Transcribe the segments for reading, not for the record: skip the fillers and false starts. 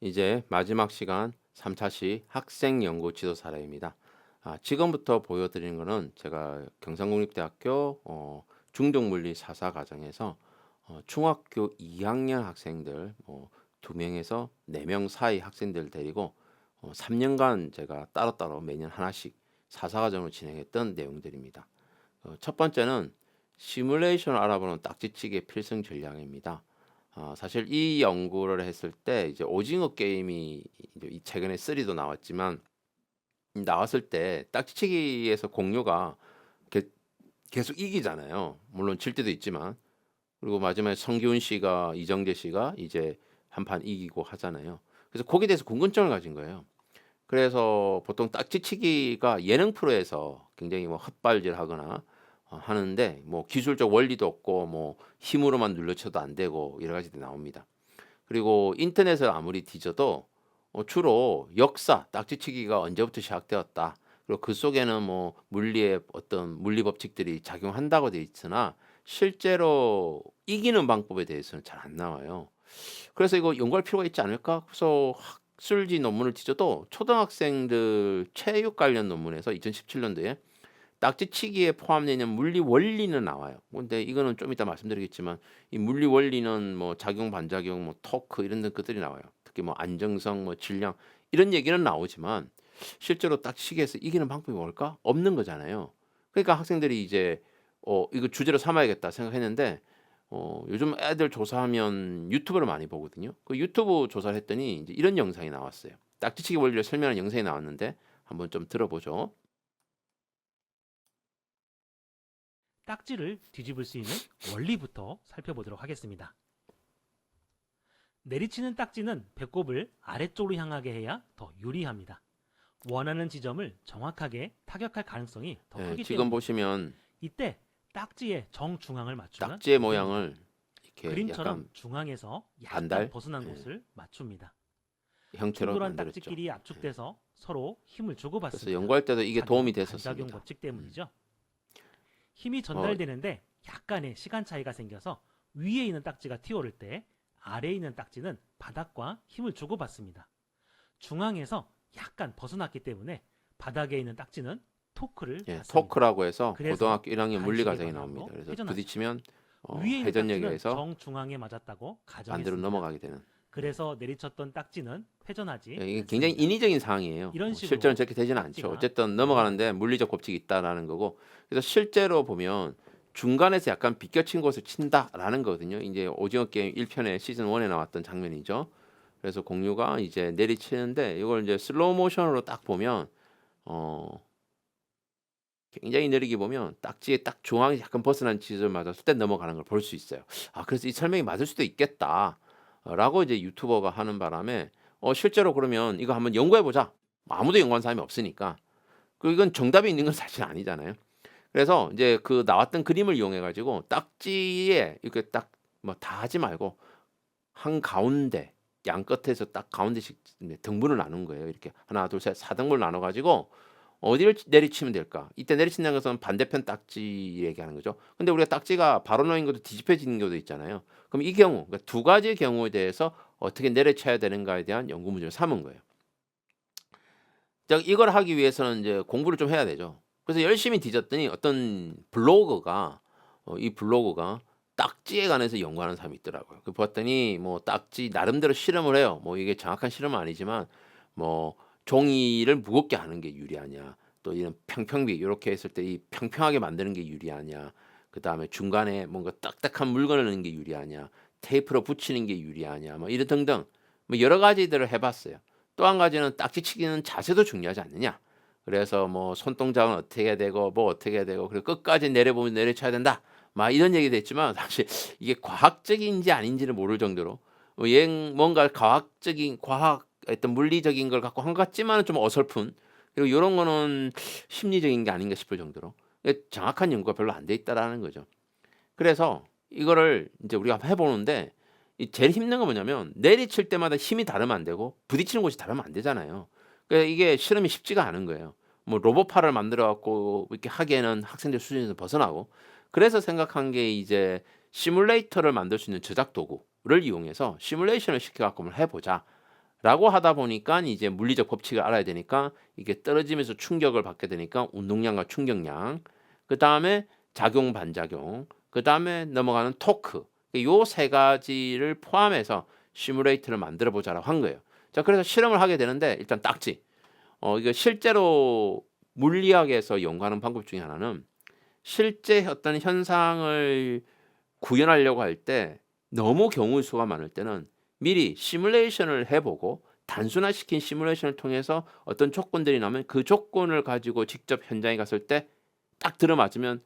이제 마지막 시간 3차시 학생 연구 지도 사례입니다. 지금부터 보여드리는 거는 제가 경상국립대학교 중등물리 4사 과정에서 중학교 2학년 학생들 2명에서 4명 사이 학생들 데리고 3년간 제가 따로따로 매년 하나씩 4사 과정을 진행했던 내용들입니다. 첫 번째는 시뮬레이션을 알아보는 딱지치기 필승 전략입니다. 사실 이 연구를 했을 때 이제 오징어 게임이 이제 최근에 3도 나왔지만 나왔을 때 딱지치기에서 공유가 게- 계속 이기잖아요. 물론 질 때도 있지만 그리고 마지막에 성기훈 씨가 이정재 씨가 이제 한 판 이기고 하잖아요. 그래서 거기에 대해서 궁금증을 가진 거예요. 그래서 보통 딱지치기가 예능 프로에서 굉장히 뭐 헛발질하거나 하는데 뭐 기술적 원리도 없고 뭐 힘으로만 눌러쳐도 안 되고 여러 가지들이 나옵니다. 그리고 인터넷을 아무리 뒤져도 주로 역사, 딱지치기가 언제부터 시작되었다. 그리고 그 속에는 뭐 물리의 어떤 물리 법칙들이 작용한다고 돼 있으나 실제로 이기는 방법에 대해서는 잘 안 나와요. 그래서 이거 연구할 필요가 있지 않을까? 그래서 학술지 논문을 뒤져도 초등학생들 체육 관련 논문에서 2017년도에 딱지치기에 포함되어 있는 물리 원리는 나와요. 근데 이거는 좀 이따 말씀드리겠지만 이 물리 원리는 뭐 작용 반작용 뭐 토크 이런 것들이 나와요. 특히 뭐 안정성 뭐 질량 이런 얘기는 나오지만 실제로 딱지치기에서 이기는 방법이 뭘까? 없는 거잖아요. 그러니까 학생들이 이제 이거 주제로 삼아야겠다 생각했는데 요즘 애들 조사하면 유튜브를 많이 보거든요. 그 유튜브 조사를 했더니 이제 이런 영상이 나왔어요. 딱지치기 원리를 설명하는 영상이 나왔는데 한번 좀 들어보죠. 딱지를 뒤집을 수 있는 원리부터 살펴보도록 하겠습니다. 내리치는 딱지는 배꼽을 아래쪽으로 향하게 해야 더 유리합니다. 원하는 지점을 정확하게 타격할 가능성이 더 예, 크기 지금 때문입니다. 보시면 이때 딱지의 정중앙을 맞추면 딱지의 이깁니다. 모양을 이렇게 그림처럼 약간 중앙에서 약간 반달 벗어난 예, 곳을 맞춥니다. 형태로 충돌한 만들었죠. 딱지끼리 예. 압축돼서 서로 힘을 그래서 주고받습니다. 연구할 때도 이게 도움이 작용, 반작용 됐었습니다. 법칙 때문이죠. 힘이 어, 전달되는데 약간의 시간 차이가 생겨서 위에 있는 딱지가 튀어오를 때 아래에 있는 딱지는 바닥과 힘을 주고받습니다. 중앙에서 약간 벗어났기 때문에 바닥에 있는 딱지는 토크를 예, 받습니다. 토크라고 해서 그래서 고등학교 1학년 물리 반시계 과정이 나옵니다. 방향으로 그래서 회전하죠. 부딪히면 위에 있는 딱지는 회전력에서 정중앙에 맞았다고 반대로 가정했습니다. 넘어가게 되는. 그래서 내리쳤던 딱지는 회전하지 예, 이게 굉장히 않습니다. 인위적인 상황이에요. 이런 실제로는 식으로 저렇게 되지는 않죠. 딱지가 어쨌든 넘어가는데 넘어갑니다. 물리적 법칙이 있다라는 거고. 그래서 실제로 보면 중간에서 약간 비껴친 곳을 친다라는 거거든요. 이제 오징어 게임 1편에 시즌 1에 나왔던 장면이죠. 그래서 공유가 이제 내리치는데 이걸 이제 슬로우 모션으로 딱 보면 어 굉장히 느리게 보면 딱지에 딱 중앙이 약간 벗어난 지점을 맞았을 때 넘어가는 걸 볼 수 있어요. 그래서 이 설명이 맞을 수도 있겠다. 라고 이제 유튜버가 하는 바람에 실제로 그러면 이거 한번 연구해 보자. 아무도 연구한 사람이 없으니까. 이건 정답이 있는 건 사실 아니잖아요. 그래서 이제 그 나왔던 그림을 이용해 가지고 딱지에 이렇게 딱 뭐 다 하지 말고 한 가운데 양 끝에서 딱 가운데씩 등분을 나눈 거예요. 이렇게 하나, 둘, 셋, 4등분을 나눠 가지고 어디를 내리치면 될까? 이때 내리친다는 것은 반대편 딱지 얘기하는 거죠. 근데 우리가 딱지가 바로 놓인 것도 뒤집혀지는 경우도 있잖아요. 그럼 이 경우, 그러니까 두 가지 경우에 대해서 어떻게 내려쳐야 되는가에 대한 연구 문제를 삼은 거예요. 자, 이걸 하기 위해서는 이제 공부를 좀 해야 되죠. 그래서 열심히 뒤졌더니 어떤 블로거가 이 블로거가 딱지에 관해서 연구하는 사람이 있더라고요. 그 봤더니 뭐 딱지 나름대로 실험을 해요. 뭐 이게 정확한 실험은 아니지만 뭐 종이를 무겁게 하는 게 유리하냐, 또 이런 평평비 이렇게 했을 때 이 평평하게 만드는 게 유리하냐, 그 다음에 중간에 뭔가 딱딱한 물건을 넣는 게 유리하냐, 테이프로 붙이는 게 유리하냐, 뭐 이런 등등 뭐 여러 가지들을 해봤어요. 또 한 가지는 딱지치기는 자세도 중요하지 않느냐. 그래서 뭐 손동작은 어떻게 해야 되고 뭐 어떻게 해야 되고 그리고 끝까지 내려보면 내려쳐야 된다. 막 이런 얘기도 했지만 사실 이게 과학적인지 아닌지를 모를 정도로 뭔가 과학적인 과학 어떤 물리적인 걸 갖고 한 것 같지만은 좀 어설픈 그리고 요런 거는 심리적인 게 아닌가 싶을 정도로 정확한 연구가 별로 안 돼 있다라는 거죠. 그래서 이거를 이제 우리가 해 보는데 이 제일 힘든 건 뭐냐면 내리칠 때마다 힘이 다르면 안 되고 부딪히는 곳이 다르면 안 되잖아요. 그러니까 이게 실험이 쉽지가 않은 거예요. 뭐 로봇팔을 만들어 갖고 이렇게 하기에는 학생들 수준에서 벗어나고 그래서 생각한 게 이제 시뮬레이터를 만들 수 있는 저작 도구를 이용해서 시뮬레이션을 시켜 갖고 한번 해 보자. 라고 하다 보니까 이제 물리적 법칙을 알아야 되니까 이게 떨어지면서 충격을 받게 되니까 운동량과 충격량, 그 다음에 작용 반작용, 그 다음에 넘어가는 토크, 요 세 가지를 포함해서 시뮬레이터를 만들어 보자라고 한 거예요. 자, 그래서 실험을 하게 되는데 일단 딱지. 이거 실제로 물리학에서 연구하는 방법 중에 하나는 실제 어떤 현상을 구현하려고 할 때 너무 경우의 수가 많을 때는 미리 시뮬레이션을 해보고 단순화시킨 시뮬레이션을 통해서 어떤 조건들이 나오면 그 조건을 가지고 직접 현장에 갔을 때 딱 들어맞으면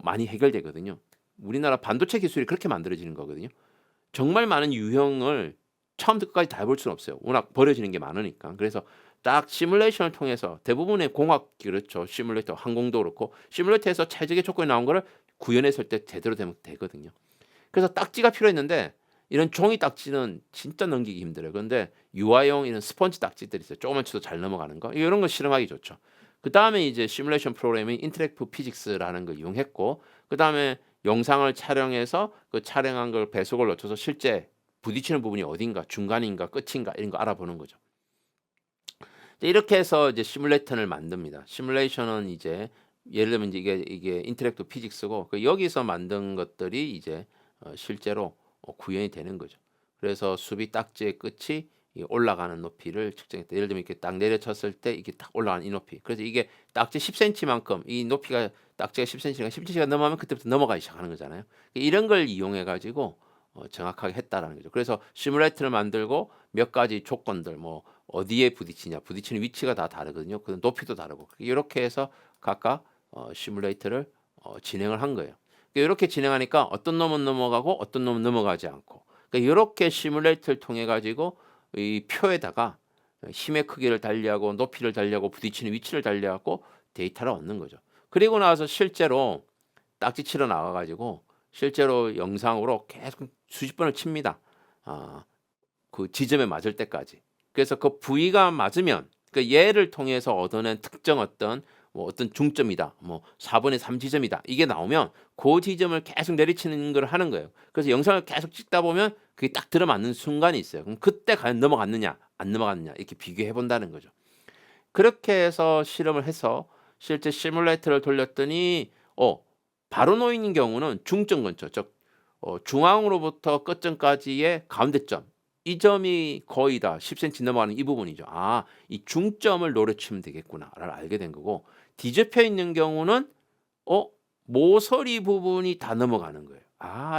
많이 해결되거든요. 우리나라 반도체 기술이 그렇게 만들어지는 거거든요. 정말 많은 유형을 처음부터 끝까지 다 해볼 수는 없어요. 워낙 버려지는 게 많으니까. 그래서 딱 시뮬레이션을 통해서 대부분의 공학 그렇죠. 시뮬레이터 항공도 그렇고 시뮬레이터에서 최적의 조건이 나온 거를 구현했을 때 제대로 되면 되거든요. 그래서 딱지가 필요했는데 이런 종이 딱지는 진짜 넘기기 힘들어요. 그런데 유아용 이런 스펀지 딱지들이 있어요. 조금만 쳐도 잘 넘어가는 거. 이런 거 실험하기 좋죠. 그 다음에 이제 시뮬레이션 프로그램인 인터랙티브 피직스라는 걸 이용했고, 그 다음에 영상을 촬영해서 그 촬영한 걸 배속을 낮춰서 실제 부딪히는 부분이 어딘가, 중간인가, 끝인가 이런 거 알아보는 거죠. 이렇게 해서 이제 시뮬레이션을 만듭니다. 시뮬레이션은 이제 예를 들면 이제 이게 인터랙티브 피직스고 여기서 만든 것들이 이제 실제로 구현이 되는 거죠. 그래서 수비 딱지의 끝이 올라가는 높이를 측정했다. 예를 들면 이렇게 딱 내려쳤을 때 이게 딱 올라가는 이 높이. 그래서 이게 딱지 10cm만큼 이 높이가 딱지가 10cm가 10cm가 넘어가면 그때부터 넘어가기 시작하는 거잖아요. 이런 걸 이용해 가지고 정확하게 했다라는 거죠. 그래서 시뮬레이터를 만들고 몇 가지 조건들 뭐 어디에 부딪히냐, 부딪히는 위치가 다 다르거든요. 그 높이도 다르고 이렇게 해서 각각 시뮬레이터를 진행을 한 거예요. 이렇게 진행하니까 어떤 놈은 넘어가고 어떤 놈은 넘어가지 않고 이렇게 시뮬레이터를 통해 가지고 이 표에다가 힘의 크기를 달리하고 높이를 달리하고 부딪히는 위치를 달리하고 데이터를 얻는 거죠. 그리고 나서 실제로 딱지 치러 나가 가지고 실제로 영상으로 계속 수십 번을 칩니다. 그 지점에 맞을 때까지. 그래서 그 부위가 맞으면 그 얘를 통해서 얻어낸 특정 어떤 뭐 어떤 중점이다. 뭐 4분의 3 지점이다. 이게 나오면 그 지점을 계속 내리치는 걸 하는 거예요. 그래서 영상을 계속 찍다 보면 그게 딱 들어맞는 순간이 있어요. 그럼 그때 과연 넘어갔느냐, 안 넘어갔느냐 이렇게 비교해 본다는 거죠. 그렇게 해서 실험을 해서 실제 시뮬레이터를 돌렸더니 바로 놓인 경우는 중점 근처, 즉 중앙으로부터 끝점까지의 가운데점 이 점이 거의 다 10cm 넘어가는 이 부분이죠. 이 중점을 노려치면 되겠구나를 알게 된 거고 뒤집혀 있는 경우는 모서리 부분이 다 넘어가는 거예요.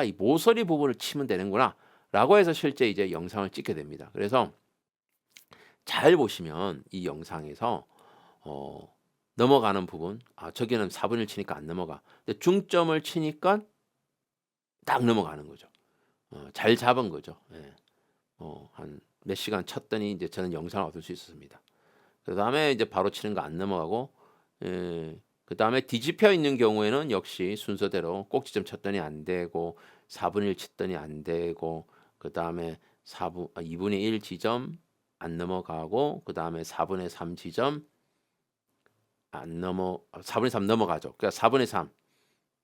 이 모서리 부분을 치면 되는구나라고 해서 실제 이제 영상을 찍게 됩니다. 그래서 잘 보시면 이 영상에서 넘어가는 부분, 저기는 4분의 1 치니까 안 넘어가. 근데 중점을 치니까 딱 넘어가는 거죠. 잘 잡은 거죠. 예. 한 몇 시간 쳤더니 이제 저는 영상을 얻을 수 있었습니다. 그다음에 이제 바로 치는 거 안 넘어가고, 그다음에 뒤집혀 있는 경우에는 역시 순서대로 꼭지점 쳤더니 안 되고 4분의 1 쳤더니 안 되고 그다음에 2분의 1 지점 안 넘어가고 그다음에 4분의 3 지점 4분의 3 넘어가죠. 그러니까 4분의 3.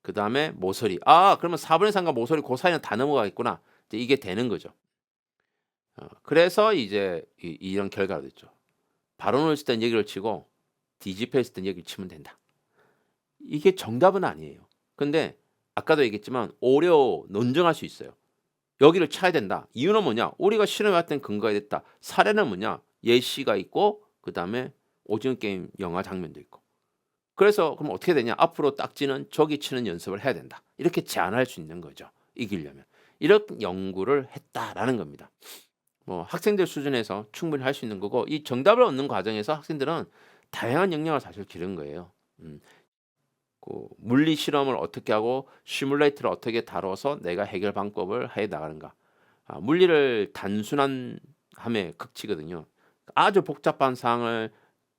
그다음에 모서리. 그러면 4분의 3과 모서리 그 사이는 다 넘어가겠구나. 이제 이게 되는 거죠. 그래서 이제 이런 결과가 됐죠. 바로 놓을 땐 여기를 치고 뒤집혀 있을 땐 여기를 치면 된다. 이게 정답은 아니에요. 근데 아까도 얘기했지만 오려 논증할 수 있어요. 여기를 쳐야 된다. 이유는 뭐냐? 우리가 실험해왔던 근거가 됐다. 사례는 뭐냐? 예시가 있고 그다음에 오징어 게임 영화 장면도 있고. 그래서 그럼 어떻게 되냐? 앞으로 딱지는 저기 치는 연습을 해야 된다. 이렇게 제안할 수 있는 거죠. 이기려면. 이런 연구를 했다라는 겁니다. 뭐 학생들 수준에서 충분히 할 수 있는 거고 이 정답을 얻는 과정에서 학생들은 다양한 역량을 사실 기른 거예요. 그 물리 실험을 어떻게 하고 시뮬레이터를 어떻게 다뤄서 내가 해결 방법을 해 나가는가. 물리를 단순한 함의 극치거든요. 아주 복잡한 사항을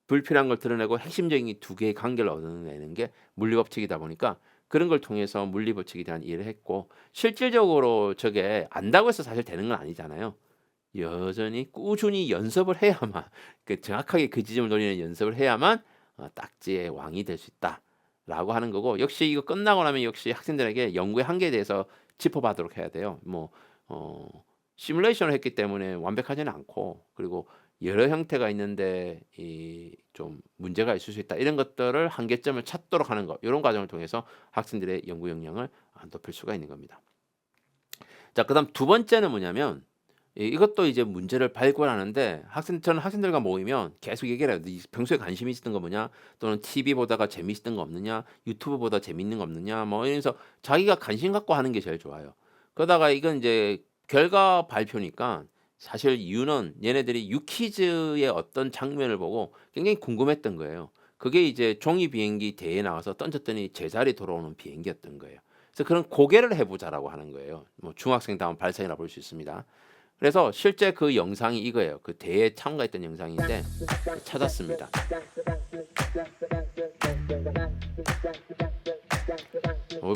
불필요한 걸 드러내고 핵심적인 두 개의 관계를 얻어내는 게 물리 법칙이다 보니까 그런 걸 통해서 물리 법칙에 대한 이해를 했고 실질적으로 저게 안다고 해서 사실 되는 건 아니잖아요. 여전히 꾸준히 연습을 해야만 정확하게 그 지점을 노리는 연습을 해야만 딱지의 왕이 될 수 있다라고 하는 거고 역시 이거 끝나고 나면 역시 학생들에게 연구의 한계에 대해서 짚어보도록 해야 돼요. 시뮬레이션을 했기 때문에 완벽하지는 않고 그리고 여러 형태가 있는데 이 좀 문제가 있을 수 있다. 이런 것들을 한계점을 찾도록 하는 것. 이런 과정을 통해서 학생들의 연구 역량을 높일 수가 있는 겁니다. 자, 그다음 두 번째는 뭐냐면 이것도 이제 문제를 발굴하는데 저는 학생들과 모이면 계속 얘기를 해요. "네 평소에 관심 있었던 거 뭐냐? 또는 TV 보다가 재미있었던 거 없느냐? 유튜브 보다 재밌는 거 없느냐?" 뭐 이러면서 자기가 관심 갖고 하는 게 제일 좋아요. 그러다가 이건 이제 결과 발표니까 사실 이유는 얘네들이 유퀴즈의 어떤 장면을 보고 굉장히 궁금했던 거예요. 그게 이제 종이 비행기 대회에 나가서 던졌더니 제자리 돌아오는 비행기였던 거예요. 그래서 그런 고개를 해 보자라고 하는 거예요. 뭐 중학생다운 발상이라 볼 수 있습니다. 그래서 실제 그 영상이 이거예요. 그 대회에 참가했던 영상인데 찾았습니다.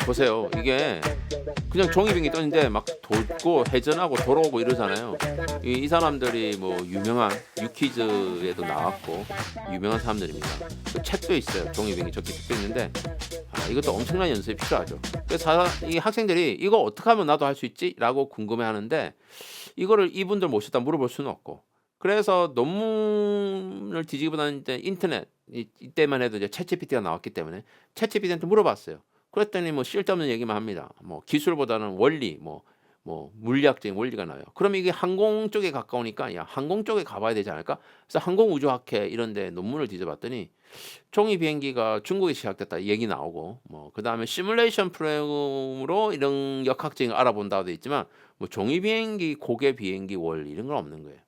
보세요. 이게 그냥 종이 비행기 떴는데 막 돌고 회전하고 돌아오고 이러잖아요. 이 사람들이 뭐 유명한 유퀴즈에도 나왔고 유명한 사람들입니다. 그 책도 있어요. 종이 비행기 적기 책도 있는데 이것도 엄청난 연습이 필요하죠. 그래서 이 학생들이 이거 어떻게 하면 나도 할 수 있지?라고 궁금해하는데 이거를 이분들 모시다 물어볼 수는 없고 그래서 논문을 뒤지기보다는 이제 인터넷 이때만 해도 이제 챗GPT가 나왔기 때문에 챗GPT한테 물어봤어요. 그랬더니 뭐 쓸데없는 얘기만 합니다. 뭐 기술보다는 원리, 뭐 물리학적인 원리가 나와요. 그럼 이게 항공 쪽에 가까우니까 야 항공 쪽에 가봐야 되지 않을까? 그래서 항공우주학회 이런데 논문을 뒤져봤더니 종이 비행기가 중국에 시작됐다 얘기 나오고 뭐 그다음에 시뮬레이션 프로그램으로 이런 역학적인 걸 알아본다고 돼 있지만 뭐 종이 비행기, 고개 비행기 원리 이런 건 없는 거예요.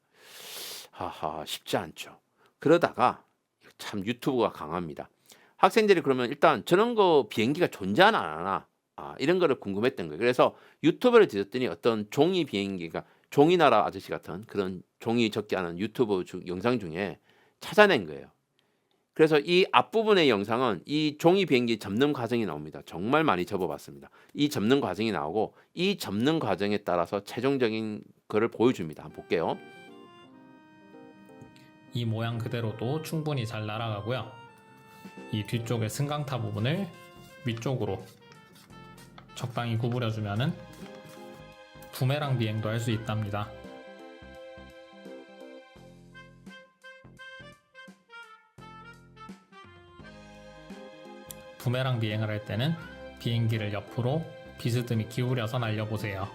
하하 쉽지 않죠. 그러다가 참 유튜브가 강합니다. 학생들이 그러면 일단 저런 거 비행기가 존재하나 안 하나 이런 거를 궁금했던 거예요. 그래서 유튜브를 뒤졌더니 어떤 종이 비행기가 종이나라 아저씨 같은 그런 종이 적지 않은 유튜브 영상 중에 찾아낸 거예요. 그래서 이 앞부분의 영상은 이 종이 비행기 접는 과정이 나옵니다. 정말 많이 접어봤습니다. 이 접는 과정이 나오고 이 접는 과정에 따라서 최종적인 거를 보여줍니다. 한번 볼게요. 이 모양 그대로도 충분히 잘 날아가고요. 이 뒤쪽의 승강타 부분을 위쪽으로 적당히 구부려주면은 부메랑 비행도 할 수 있답니다. 부메랑 비행을 할 때는 비행기를 옆으로 비스듬히 기울여서 날려보세요.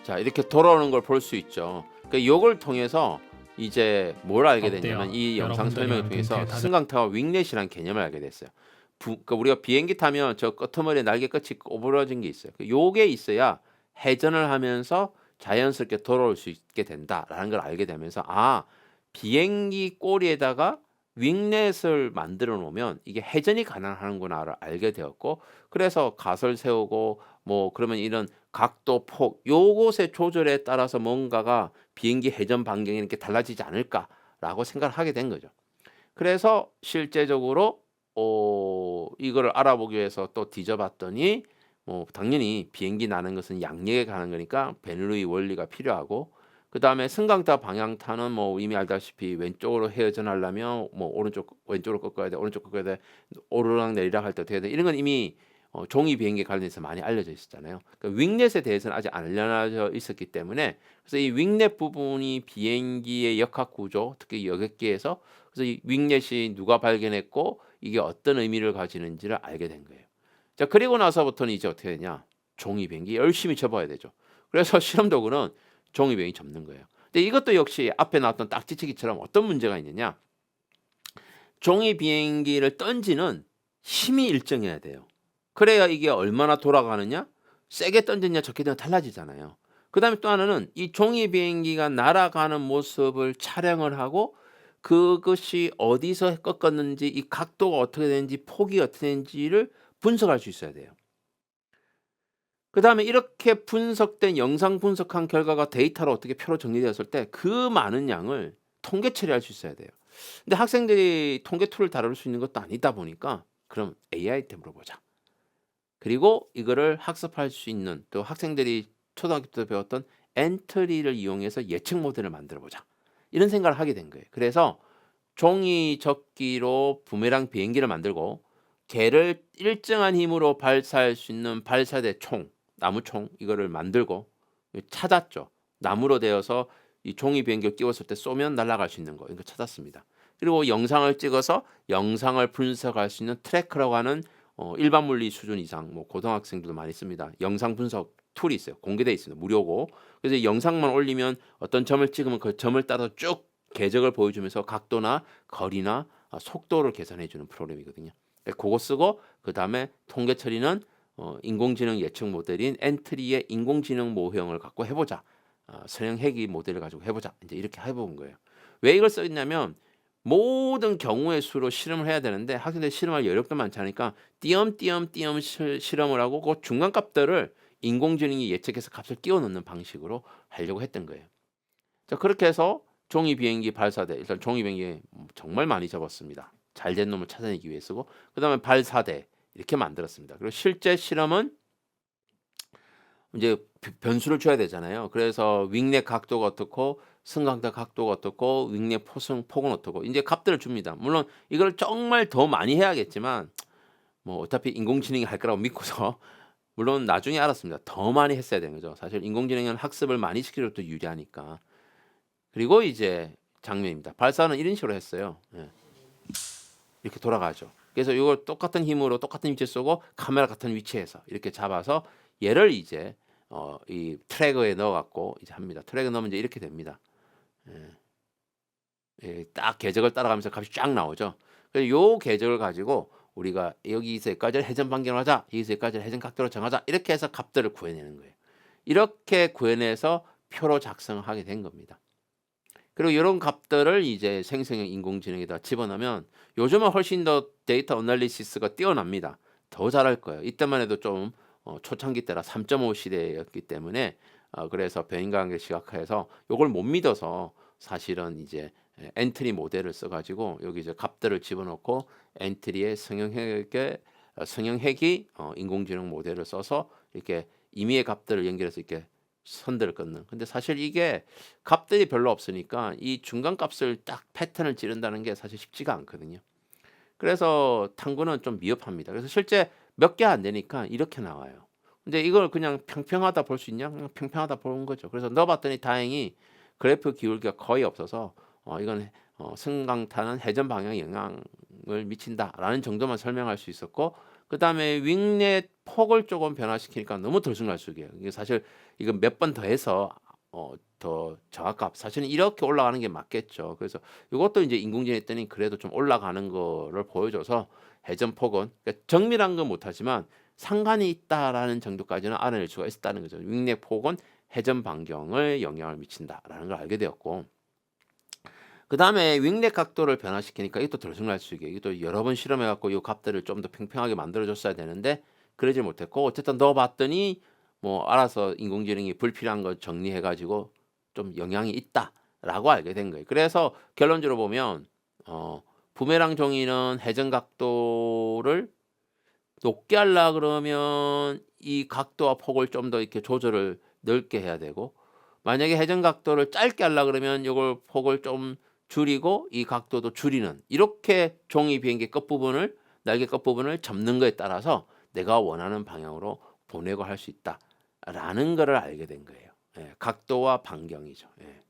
자, 이렇게 돌아오는 걸 볼 수 있죠. 그러니까 요걸 통해서 이제 뭘 알게 어때요? 됐냐면 이 영상 여러분들이랑 설명을 통해서 동시에 승강타와 윙렛이라는 개념을 알게 됐어요. 그러니까 우리가 비행기 타면 저 끄트머리에 날개 끝이 오므라진 게 있어요. 요게 있어야 회전을 하면서 자연스럽게 돌아올 수 있게 된다라는 걸 알게 되면서 비행기 꼬리에다가 윙렛을 만들어 놓으면 이게 회전이 가능하는구나를 알게 되었고 그래서 가설 세우고 뭐 그러면 이런 각도, 폭 요것의 조절에 따라서 뭔가가 비행기 회전 반경이 이렇게 달라지지 않을까라고 생각을 하게 된 거죠. 그래서 실제적으로 이거를 알아보기 위해서 또 뒤져봤더니 뭐 당연히 비행기 나는 것은 양력에 가는 거니까 베를누이 원리가 필요하고 그다음에 승강타 방향타는 뭐 이미 알다시피 왼쪽으로 회전하려면 뭐 왼쪽으로 꺾어야 돼, 오른쪽 꺾어야 돼, 오르락 내리락 할 때 어떻게 돼 이런 건 이미 종이 비행기 관련해서 많이 알려져 있었잖아요. 그러니까 윙렛에 대해서는 아직 안 알려져 있었기 때문에 그래서 이 윙렛 부분이 비행기의 역학 구조, 특히 여객기에서 그래서 이 윙렛이 누가 발견했고 이게 어떤 의미를 가지는지를 알게 된 거예요. 자, 그리고 나서부터는 이제 어떻게 되냐? 종이 비행기 열심히 접어야 되죠. 그래서 실험 도구는 종이 비행기 접는 거예요. 근데 이것도 역시 앞에 나왔던 딱지치기처럼 어떤 문제가 있느냐? 종이 비행기를 던지는 힘이 일정해야 돼요. 그래야 이게 얼마나 돌아가느냐? 세게 던졌냐 적게 던졌냐 달라지잖아요. 그다음에 또 하나는 이 종이 비행기가 날아가는 모습을 촬영을 하고 그것이 어디서 꺾었는지 이 각도가 어떻게 되는지 폭이 어떻게 되는지를 분석할 수 있어야 돼요. 그다음에 이렇게 분석된 영상 분석한 결과가 데이터로 어떻게 표로 정리되었을 때 그 많은 양을 통계 처리할 수 있어야 돼요. 근데 학생들이 통계 툴을 다룰 수 있는 것도 아니다 보니까 그럼 AI한테 물어보자. 그리고 이거를 학습할 수 있는 또 학생들이 초등학교 때 배웠던 엔트리를 이용해서 예측 모델을 만들어 보자. 이런 생각을 하게 된 거예요. 그래서 종이 접기로 부메랑 비행기를 만들고 걔를 일정한 힘으로 발사할 수 있는 발사대 총, 나무총 이거를 만들고 찾았죠. 나무로 되어서 이 종이 비행기를 끼웠을 때 쏘면 날아갈 수 있는 거 이거 찾았습니다. 그리고 영상을 찍어서 영상을 분석할 수 있는 트래커라고 하는 일반 물리 수준 이상 뭐 고등학생들도 많이 씁니다. 영상 분석 툴이 있어요. 공개되어 있습니다. 무료고. 그래서 영상만 올리면 어떤 점을 찍으면 그 점을 따라 쭉 궤적을 보여주면서 각도나 거리나 속도를 계산해 주는 프로그램이거든요. 그거 쓰고 그 다음에 통계 처리는 인공지능 예측 모델인 엔트리의 인공지능 모형을 갖고 해보자. 선형 회귀 모델을 가지고 해보자. 이제 이렇게 해본 거예요. 왜 이걸 썼냐면 모든 경우의 수로 실험을 해야 되는데 학생들이 실험할 여력도 많지 않으니까 띄엄띄엄 실험을 하고 그 중간값들을 인공지능이 예측해서 값을 끼워 넣는 방식으로 하려고 했던 거예요. 자, 그렇게 해서 종이 비행기 발사대, 일단 종이 비행기 정말 많이 접었습니다. 잘된 놈을 찾아내기 위해서고, 그 다음에 발사대 이렇게 만들었습니다. 그리고 실제 실험은 이제 변수를 줘야 되잖아요. 그래서 윙넷 각도가 어떻고 승강대 각도가 어떻고 윙넷 폭은 어떻고 이제 값들을 줍니다. 물론 이걸 정말 더 많이 해야겠지만 뭐 어차피 인공지능이 할 거라고 믿고서 물론 나중에 알았습니다. 더 많이 했어야 되는 거죠. 사실 인공지능은 학습을 많이 시키려고 또 유리하니까. 그리고 이제 장면입니다. 발사는 이런 식으로 했어요. 예. 이렇게 돌아가죠. 그래서 이걸 똑같은 힘으로 똑같은 위치에 쏘고 카메라 같은 위치에서 이렇게 잡아서 얘를 이제 이 트랙에 넣어갖고 이제 합니다. 트랙에 넣으면 이제 이렇게 됩니다. 예. 예, 딱 궤적을 따라가면서 값이 쫙 나오죠. 그래서 요 궤적을 가지고 우리가 여기서 여기까지 회전 반경을 하자, 여기서 여기까지 회전 각도를 정하자 이렇게 해서 값들을 구해내는 거예요. 이렇게 구해내서 표로 작성하게 된 겁니다. 그리고 이런 값들을 이제 생성형 인공지능에다 집어넣으면 요즘은 훨씬 더 데이터 어널리시스가 뛰어납니다. 더 잘할 거예요. 이때만 해도 좀 초창기 때라 3.5 시대였기 때문에 그래서 변인과관계 시각화해서 이걸 못 믿어서 사실은 이제 엔트리 모델을 써가지고 여기 이제 값들을 집어넣고 엔트리의 성형회귀 인공지능 모델을 써서 이렇게 임의의 값들을 연결해서 이렇게 선들을 끊는. 근데 사실 이게 값들이 별로 없으니까 이 중간 값을 딱 패턴을 찌른다는 게 사실 쉽지가 않거든요. 그래서 탐구는 좀 미흡합니다. 그래서 실제 몇 개 안 되니까 이렇게 나와요. 근데 이걸 그냥 평평하다 볼 수 있냐? 그냥 평평하다 보는 거죠. 그래서 넣어봤더니 다행히 그래프 기울기가 거의 없어서 이건 승강타는 회전 방향에 영향을 미친다라는 정도만 설명할 수 있었고, 그 다음에 윙넷 폭을 조금 변화시키니까 너무 들쑥날쑥해요. 이게 사실 이거 몇 번 더 해서 더 저하값 사실은 이렇게 올라가는 게 맞겠죠. 그래서 이것도 이제 인공지능 했더니 그래도 좀 올라가는 거를 보여줘서 회전 폭은 그러니까 정밀한 건 못하지만 상관이 있다라는 정도까지는 알아낼 수가 있었다는 거죠. 윙넷 폭은 회전 반경을 영향을 미친다라는 걸 알게 되었고, 그 다음에 윙넷 각도를 변화시키니까 이것도 들쑥날쑥이에요. 이것도 여러 번 실험해갖고 이 값들을 좀 더 평평하게 만들어줬어야 되는데 그러지 못했고, 어쨌든 넣어봤더니 뭐 알아서 인공지능이 불필요한 거 정리해가지고 좀 영향이 있다라고 알게 된 거예요. 그래서 결론적으로 보면 부메랑 종이는 회전 각도를 높게 하려 그러면 이 각도와 폭을 좀 더 이렇게 조절을 넓게 해야 되고, 만약에 회전 각도를 짧게 하려 그러면 이걸 폭을 좀 줄이고 이 각도도 줄이는, 이렇게 종이 비행기 끝부분을 날개 끝부분을 접는 거에 따라서 내가 원하는 방향으로 보내고 할 수 있다라는 거를 알게 된 거예요. 예, 각도와 반경이죠. 예.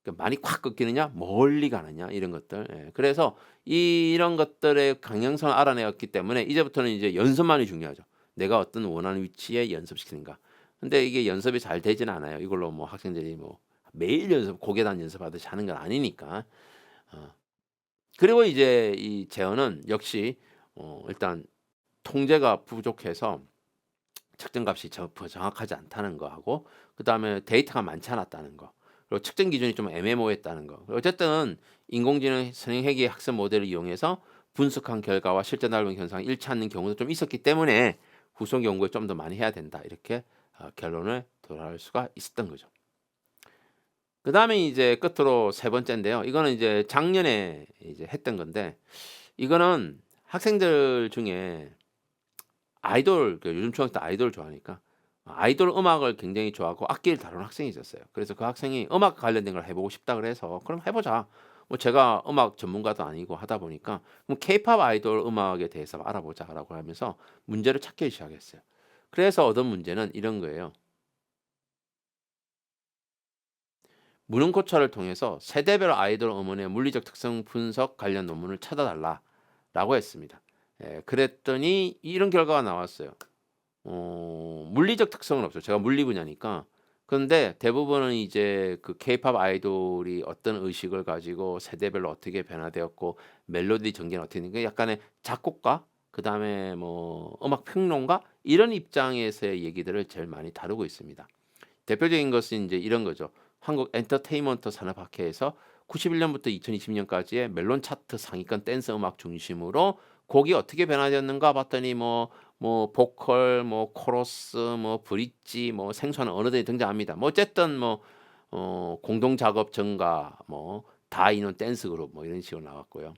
그러니까 많이 콱 꺾이느냐 멀리 가느냐 이런 것들. 예. 그래서 이런 것들의 강형성을 알아내었기 때문에 이제부터는 이제 연습만이 중요하죠. 내가 어떤 원하는 위치에 연습시키는가. 근데 이게 연습이 잘 되진 않아요. 이걸로 뭐 학생들이 뭐 매일 연습 고개단 연습하듯이 하는 건 아니니까. 그리고 이제 이 재현은 역시 일단 통제가 부족해서 측정값이 정확하지 않다는 거하고, 그 다음에 데이터가 많지 않았다는 거, 그리고 측정 기준이 좀 애매모호했다는 거. 어쨌든 인공지능 선형회귀 학습 모델을 이용해서 분석한 결과와 실제 넓은 현상이 일치 않는 경우도 좀 있었기 때문에 후속 연구에 좀 더 많이 해야 된다, 이렇게 결론을 도달할 수가 있었던 거죠. 그 다음에 이제 끝으로 세 번째인데요. 이거는 이제 작년에 이제 했던 건데, 이거는 학생들 중에 아이돌, 요즘 중학생 때 아이돌 좋아하니까 아이돌 음악을 굉장히 좋아하고 악기를 다루는 학생이 있었어요. 그래서 그 학생이 음악 관련된 걸 해보고 싶다 그래서 그럼 해보자. 뭐 제가 음악 전문가도 아니고 하다 보니까 그럼 케이팝 아이돌 음악에 대해서 알아보자라고 하면서 문제를 찾기 시작했어요. 그래서 얻은 문제는 이런 거예요. 문헌고찰을 통해서 세대별 아이돌 음원의 물리적 특성 분석 관련 논문을 찾아달라라고 했습니다. 그랬더니 이런 결과가 나왔어요. 물리적 특성은 없어요. 제가 물리 분야니까. 그런데 대부분은 이제 그 케이팝 아이돌이 어떤 의식을 가지고 세대별로 어떻게 변화되었고 멜로디 전개는 어떻게 되는가 약간의 작곡가 그다음에 뭐 음악 평론가 이런 입장에서의 얘기들을 제일 많이 다루고 있습니다. 대표적인 것은 이제 이런 거죠. 한국 엔터테인먼트 산업학회에서 91년부터 2020년까지의 멜론 차트 상위권 댄스 음악 중심으로 곡이 어떻게 변화되었는가 봤더니 뭐 보컬, 뭐 코러스, 뭐 브릿지, 뭐 생소한 언어들이 등장합니다. 뭐 어쨌든 뭐 공동 작업 증가, 뭐 다인원 댄스 그룹 뭐 이런 식으로 나왔고요.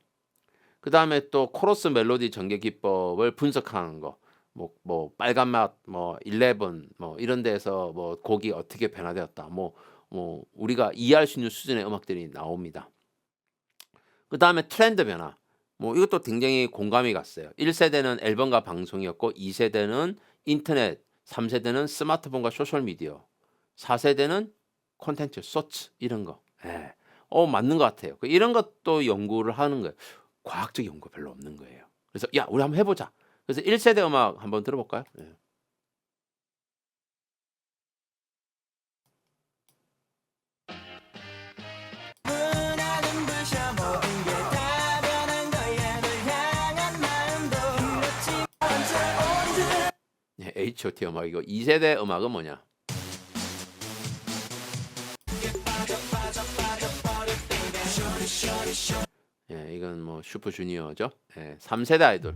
그 다음에 또 코러스 멜로디 전개 기법을 분석하는 거, 뭐 빨간맛, 뭐 11, 뭐 이런 데서 뭐 곡이 어떻게 변화되었다, 뭐 우리가 이해할 수 있는 수준의 음악들이 나옵니다. 그 다음에 트렌드 변화. 뭐 이것도 굉장히 공감이 갔어요. 1세대는 앨범과 방송이었고 2세대는 인터넷, 3세대는 스마트폰과 소셜미디어, 4세대는 콘텐츠, 소츠 이런 거. 예. 맞는 것 같아요. 이런 것도 연구를 하는 거예요. 과학적 연구 별로 없는 거예요. 그래서 야 우리 한번 해보자. 그래서 1세대 음악 한번 들어볼까요? 예. 문화는 부셔 모든 게 다 변한 거야 널 향한 마음도 그렇지 언제 네, H.O.T 음악이고 2세대 음악은 뭐냐? 예, 이건 뭐 슈퍼주니어죠. 예, 3세대 아이돌.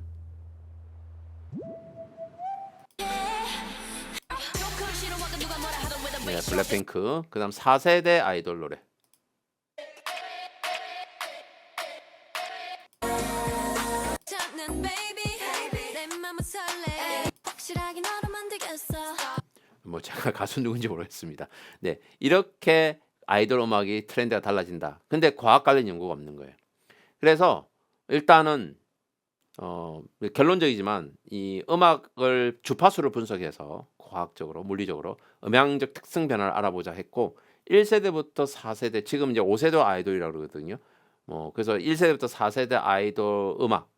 네, 블랙핑크. 그다음 4세대 아이돌 노래. 찾는 baby 내 맘은 설레 확실하게 너로 만들겠어 뭐 제가 가수 누군지 모르겠습니다. 네, 이렇게 아이돌 음악이 트렌드가 달라진다. 근데 과학 관련 연구가 없는 거예요. 그래서 일단은 결론적이지만 이 음악을 주파수를 분석해서 과학적으로 물리적으로 음향적 특성 변화를 알아보자 했고 1세대부터 4세대 지금 이제 5세대 아이돌이라고 그러거든요. 그래서 1세대부터 4세대 아이돌 음악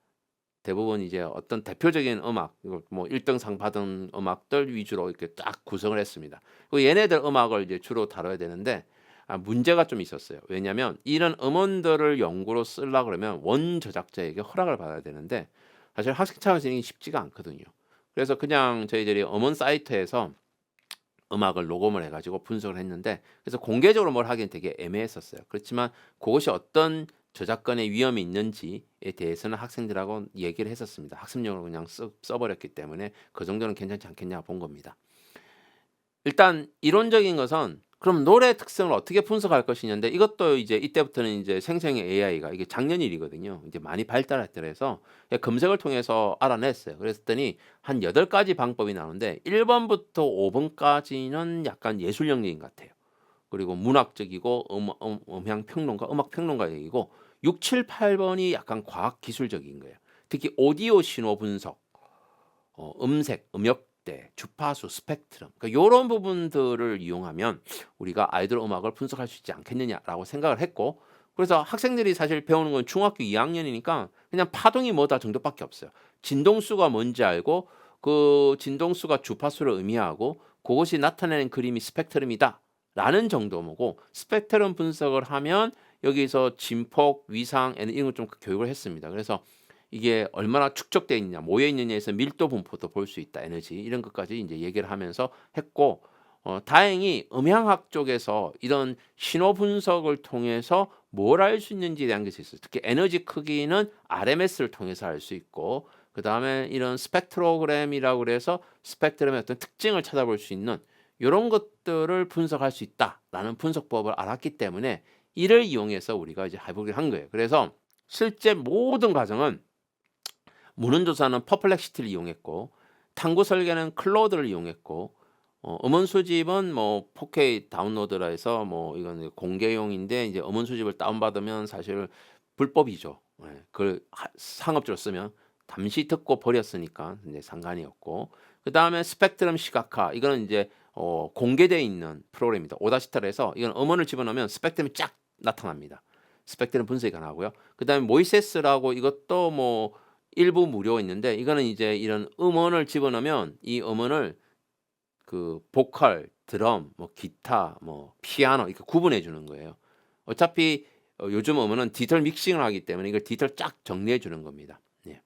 대부분 이제 어떤 대표적인 음악 뭐 1등상 받은 음악들 위주로 이렇게 딱 구성을 했습니다. 그리고 얘네들 음악을 이제 주로 다뤄야 되는데 문제가 좀 있었어요. 왜냐하면 이런 음원들을 연구로 쓰려고 그러면 원 저작자에게 허락을 받아야 되는데 사실 학생 차원에서는 쉽지가 않거든요. 그래서 그냥 저희들이 음원 사이트에서 음악을 녹음을 해가지고 분석을 했는데 그래서 공개적으로 뭘 하기는 되게 애매했었어요. 그렇지만 그것이 어떤 저작권의 위험이 있는지에 대해서는 학생들하고 얘기를 했었습니다. 학습용으로 그냥 써버렸기 때문에 그 정도는 괜찮지 않겠냐 본 겁니다. 일단 이론적인 것은 그럼 노래 특성을 어떻게 분석할 것이냐인데 이것도 이제 이때부터는 이제 생성의 AI가 이게 작년 일이거든요. 이제 많이 발달했더래서 검색을 통해서 알아냈어요. 그랬더니 한 8가지 방법이 나오는데 1번부터 5번까지는 약간 예술 영역인 것 같아요. 그리고 문학적이고 음향 평론가, 음악 평론가 얘기고 6, 7, 8번이 약간 과학 기술적인 거예요. 특히 오디오 신호 분석, 음색, 음역대, 주파수, 스펙트럼. 그러니까 이런 부분들을 이용하면 우리가 아이돌 음악을 분석할 수 있지 않겠느냐라고 생각을 했고 그래서 학생들이 사실 배우는 건 중학교 2학년이니까 그냥 파동이 뭐다 정도밖에 없어요. 진동수가 뭔지 알고 그 진동수가 주파수를 의미하고 그것이 나타내는 그림이 스펙트럼이다. 라는 정도고 스펙트럼 분석을 하면 여기서 진폭, 위상, 이런 걸 좀 교육을 했습니다. 그래서 이게 얼마나 축적되어 있느냐, 모여 있느냐에서 밀도 분포도 볼 수 있다, 에너지 이런 것까지 이제 얘기를 하면서 했고 다행히 음향학 쪽에서 이런 신호 분석을 통해서 뭘 알 수 있는지에 대한 것이 있어요. 특히 에너지 크기는 RMS를 통해서 알 수 있고 그 다음에 이런 스펙트로그램이라고 그래서 스펙트럼의 어떤 특징을 찾아볼 수 있는 이런 것들을 분석할 수 있다라는 분석법을 알았기 때문에 이를 이용해서 우리가 이제 해보기로 한 거예요. 그래서 실제 모든 과정은 문헌조사는 퍼플렉시티를 이용했고 탐구 설계는 클로드를 이용했고 음원 수집은 뭐 4K 다운로드라 해서 뭐 이건 공개용인데 이제 음원 수집을 다운받으면 사실 불법이죠. 예. 그걸 상업적으로 쓰면 잠시 듣고 버렸으니까 이제 상관이 없고 그다음에 스펙트럼 시각화 이거는 이제 공개되어 있는 프로그램입니다. 오다시타로 해서 이건 음원을 집어넣으면 스펙트럼이 쫙 나타납니다. 스펙트럼 분석이 가능하고요. 그다음에 모이세스라고 이것도 뭐 일부 무료 있는데 이거는 이제 이런 음원을 집어넣으면 이 음원을 그 보컬, 드럼, 뭐 기타, 뭐 피아노 이렇게 구분해 주는 거예요. 어차피 요즘 음원은 디지털 믹싱을 하기 때문에 이걸 디지털 쫙 정리해 주는 겁니다. 예.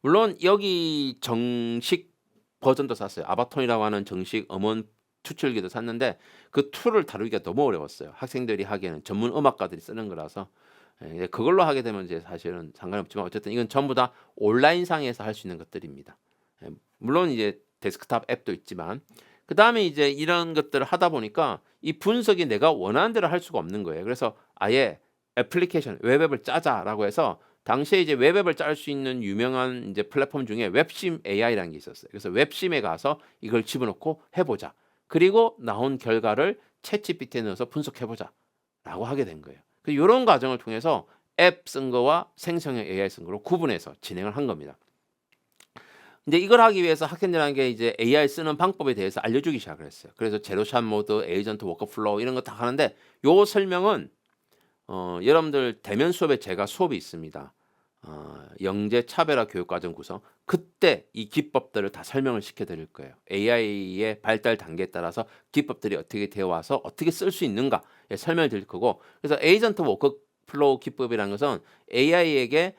물론 여기 정식 버전도 샀어요. 아바톤이라고 하는 정식 음원 추출기도 샀는데 그 툴을 다루기가 너무 어려웠어요. 학생들이 하기에는 전문 음악가들이 쓰는 거라서 그걸로 하게 되면 이제 사실은 상관없지만 어쨌든 이건 전부 다 온라인상에서 할 수 있는 것들입니다. 물론 이제 데스크탑 앱도 있지만 그 다음에 이제 이런 것들을 하다 보니까 이 분석이 내가 원하는 대로 할 수가 없는 거예요. 그래서 아예 애플리케이션 웹앱을 짜자라고 해서 당시에 이제 웹앱을 짤 수 있는 유명한 이제 플랫폼 중에 웹심 AI라는 게 있었어요. 그래서 웹심에 가서 이걸 집어넣고 해보자. 그리고 나온 결과를 챗GPT에 넣어서 분석해보자라고 하게 된 거예요. 이런 과정을 통해서 앱 쓴 거와 생성형 AI 쓴 거로 구분해서 진행을 한 겁니다. 이제 이걸 하기 위해서 학생들에게 이제 AI 쓰는 방법에 대해서 알려주기 시작을 했어요. 그래서 제로샷 모드, 에이전트 워크플로우 이런 거 다 하는데 요 설명은 여러분들 대면 수업에 제가 수업이 있습니다. 영재 차별화 교육과정 구성. 그때 이 기법들을 다 설명을 시켜드릴 거예요. AI의 발달 단계에 따라서 기법들이 어떻게 되어 와서 어떻게 쓸 수 있는가 설명을 드릴 거고. 그래서 에이전트 워크플로우 기법이라는 것은 AI에게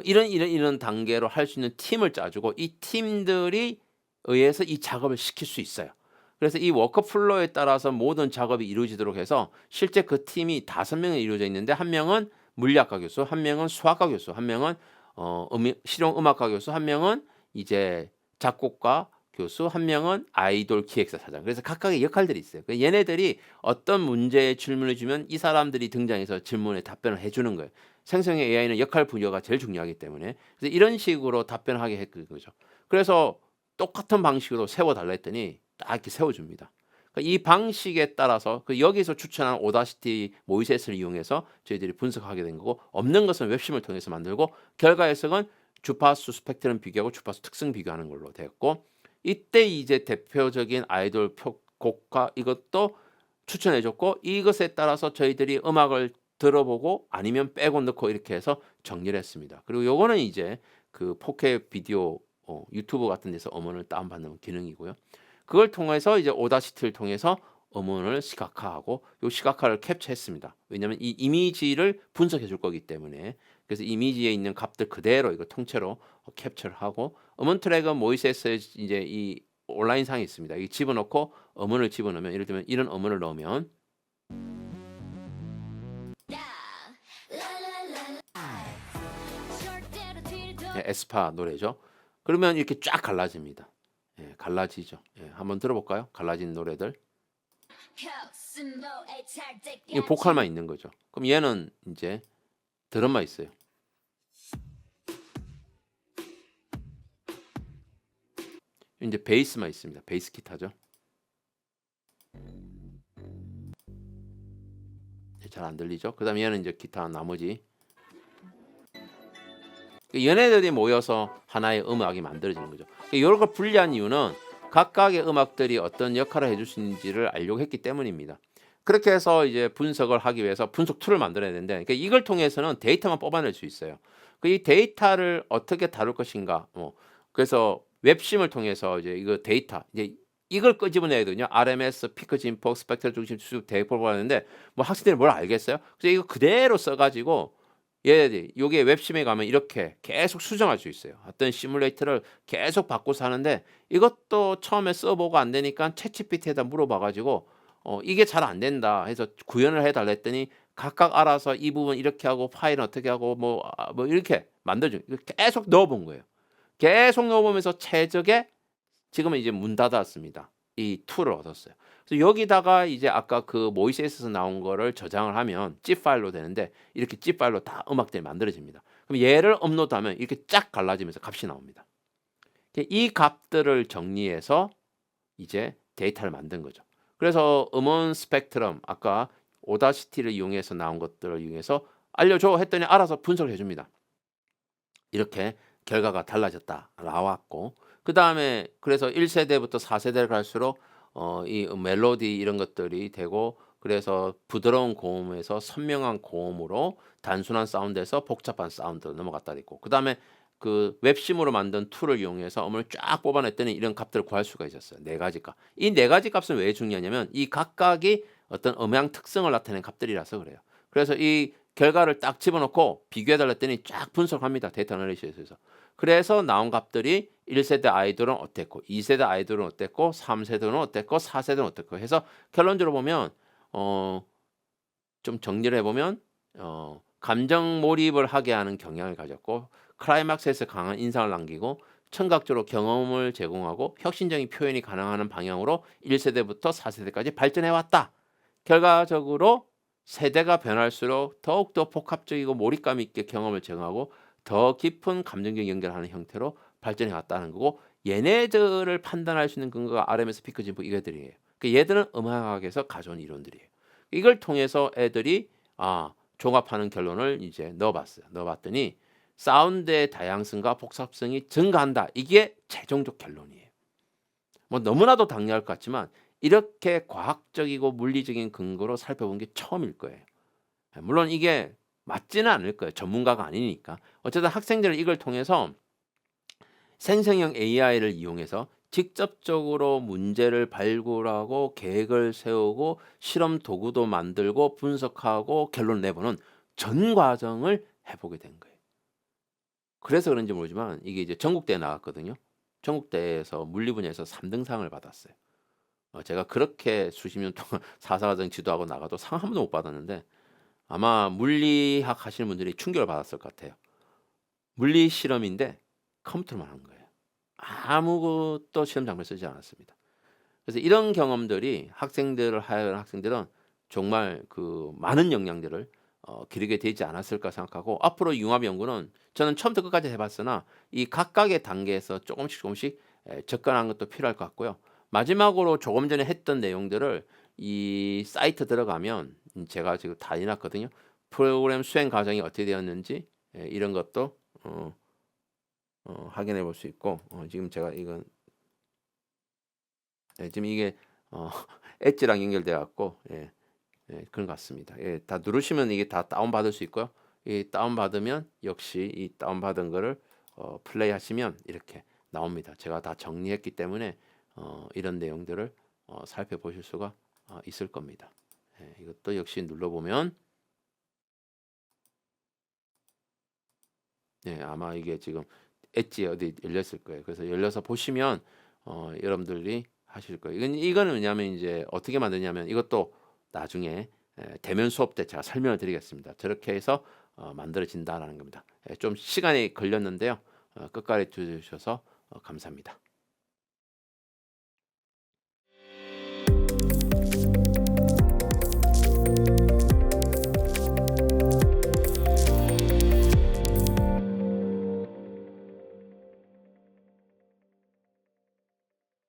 이런 단계로 할 수 있는 팀을 짜주고 이 팀들이 의해서 이 작업을 시킬 수 있어요. 그래서 이 워크플로우에 따라서 모든 작업이 이루어지도록 해서 실제 그 팀이 5명이 이루어져 있는데 한 명은 물리학과 교수, 한 명은 수학과 교수, 한 명은 실용음악과 교수, 한 명은 이제 작곡가 교수, 한 명은 아이돌 기획사 사장. 그래서 각각의 역할들이 있어요. 얘네들이 어떤 문제에 질문을 주면 이 사람들이 등장해서 질문에 답변을 해주는 거예요. 생성형 AI는 역할 분야가 제일 중요하기 때문에 그래서 이런 식으로 답변하게 했던 거죠. 그래서 똑같은 방식으로 세워달라 했더니 딱 이렇게 세워줍니다. 이 방식에 따라서 여기서 추천한 오다시티 모이세스를 이용해서 저희들이 분석하게 된 거고 없는 것은 웹심을 통해서 만들고 결과 해석은 주파수 스펙트럼 비교하고 주파수 특성 비교하는 걸로 되었고 이때 이제 대표적인 아이돌 곡과 이것도 추천해줬고 이것에 따라서 저희들이 음악을 들어보고 아니면 빼고 넣고 이렇게 해서 정리를 했습니다. 그리고 요거는 이제 그 4K 비디오 유튜브 같은 데서 음원을 다운받는 기능이고요. 그걸 통해서 이제 오다시티를 통해서 음원을 시각화하고 요 시각화를 캡처했습니다. 왜냐하면 이 이미지를 분석해 줄 거기 때문에 그래서 이미지에 있는 값들 그대로 이거 통째로 캡처를 하고 음원 트랙은 모이세스에 이제 이 온라인 상에 있습니다. 이 집어넣고 음원을 집어넣으면 예를 들면 이런 음원을 넣으면 에스파 노래죠. 그러면 이렇게 쫙 갈라집니다. 예, 갈라지죠. 예, 한번 들어볼까요? 갈라진 노래들. 이 보컬만 있는 거죠. 그럼 얘는 이제 드럼만 있어요. 이제 베이스만 있습니다. 베이스 기타죠. 잘 안 들리죠? 그다음 얘는 이제 기타 나머지. 얘네들이 모여서 하나의 음악이 만들어지는 거죠. 이런 걸 분리한 이유는 각각의 음악들이 어떤 역할을 해줄 수 있는지를 알려고 했기 때문입니다. 그렇게 해서 이제 분석을 하기 위해서 분석 툴을 만들어야 되는데 그러니까 이걸 통해서는 데이터만 뽑아낼 수 있어요. 이 데이터를 어떻게 다룰 것인가. 그래서 웹심을 통해서 이제 이거 데이터 이제 이걸 끄집어내야 되거든요. RMS, 피크 진폭, 스펙트럴 중심 수준 대입을 하는데 뭐 학생들이 뭘 알겠어요? 그래서 이거 그대로 써가지고 얘네들이 요게 웹심에 가면 이렇게 계속 수정할 수 있어요. 어떤 시뮬레이터를 계속 바꿔서 하는데 이것도 처음에 써보고 안 되니까 챗GPT에다 물어봐가지고 이게 잘 안 된다 해서 구현을 해달라 했더니 각각 알아서 이 부분 이렇게 하고 파일은 어떻게 하고 뭐 이렇게 만들어줘. 계속 넣어본 거예요. 계속 넣어보면서 최적의 지금은 이제 문 닫았습니다. 이 툴을 얻었어요. 그래서 여기다가 이제 아까 그 모이세스에서 나온 거를 저장을 하면 zip 파일로 되는데 이렇게 zip 파일로 다 음악들이 만들어집니다. 그럼 얘를 업로드하면 이렇게 쫙 갈라지면서 값이 나옵니다. 이 값들을 정리해서 이제 데이터를 만든 거죠. 그래서 음원 스펙트럼 아까 오다시티를 이용해서 나온 것들을 이용해서 알려줘 했더니 알아서 분석을 해줍니다. 이렇게 결과가 달라졌다 나왔고 그 다음에 그래서 1세대부터 4세대를 갈수록 이 멜로디 이런 것들이 되고 그래서 부드러운 고음에서 선명한 고음으로 단순한 사운드에서 복잡한 사운드로 넘어갔다 그랬고 그 다음에 그 웹심으로 만든 툴을 이용해서 음을 쫙 뽑아냈더니 이런 값들을 구할 수가 있었어요. 네 가지 값. 이 네 가지 값은 왜 중요하냐면 이 각각이 어떤 음향 특성을 나타내는 값들이라서 그래요. 그래서 이 결과를 딱 집어넣고 비교해달랬더니 쫙 분석합니다. 데이터 어널리시스에서. 그래서 나온 값들이 1세대 아이돌은 어땠고 2세대 아이돌은 어땠고 3세대는 어땠고 4세대는 어땠고 해서 결론적으로 보면 좀 정리를 해보면 감정 몰입을 하게 하는 경향을 가졌고 클라이막스에서 강한 인상을 남기고 청각적으로 경험을 제공하고 혁신적인 표현이 가능한 방향으로 1세대부터 4세대까지 발전해왔다. 결과적으로 세대가 변할수록 더욱더 복합적이고 몰입감 있게 경험을 제공하고 더 깊은 감정적 연결하는 형태로 발전해 왔다는 거고 얘네들을 판단할 수 있는 근거가 RMS 피크 진폭 이거들이에요. 그러니까 얘들은 음악학에서 가져온 이론들이에요. 이걸 통해서 애들이 종합하는 결론을 이제 넣어봤어요. 넣어봤더니 사운드의 다양성과 복잡성이 증가한다. 이게 최종적 결론이에요. 뭐 너무나도 당연할 것 같지만 이렇게 과학적이고 물리적인 근거로 살펴본 게 처음일 거예요. 물론 이게 맞지는 않을 거예요. 전문가가 아니니까. 어쨌든 학생들은 이걸 통해서 생성형 AI를 이용해서 직접적으로 문제를 발굴하고 계획을 세우고 실험 도구도 만들고 분석하고 결론을 내보는 전 과정을 해보게 된 거예요. 그래서 그런지 모르지만 이게 이제 전국대회 나갔거든요. 전국대회에서 물리 분야에서 3등상을 받았어요. 제가 그렇게 수십 년 동안 사사과정 지도하고 나가도 상 한 번도 못 받았는데 아마 물리학 하시는 분들이 충격을 받았을 것 같아요. 물리 실험인데 컴퓨터만 한 거예요. 아무것도 시험 장비를 쓰지 않았습니다. 그래서 이런 경험들이 학생들을 하여간 학생들은 정말 그 많은 영향들을 기르게 되지 않았을까 생각하고 앞으로 융합 연구는 저는 처음부터 끝까지 해봤으나 이 각각의 단계에서 조금씩 접근하는 것도 필요할 것 같고요. 마지막으로 조금 전에 했던 내용들을 이 사이트 들어가면 제가 지금 다 해놨거든요. 프로그램 수행 과정이 어떻게 되었는지 이런 것도 확인해 볼 수 있고 지금 제가 이건 지금 이게 엣지랑 연결돼 갖고 그런 것 같습니다. 다 누르시면 이게 다 다운 받을 수 있고요. 이 다운 받으면 역시 이 다운 받은 거를 플레이 하시면 이렇게 나옵니다. 제가 다 정리했기 때문에 이런 내용들을 살펴보실 수가 있을 겁니다. 이것도 역시 눌러보면 아마 이게 지금 엣지 어디 열렸을 거예요. 그래서 열려서 보시면 여러분들이 하실 거예요. 이거는 왜냐하면 이제 어떻게 만드냐면 이것도 나중에 대면 수업 때 제가 설명을 드리겠습니다. 저렇게 해서 만들어진다라는 겁니다. 좀 시간이 걸렸는데요. 끝까지 들어주셔서 감사합니다.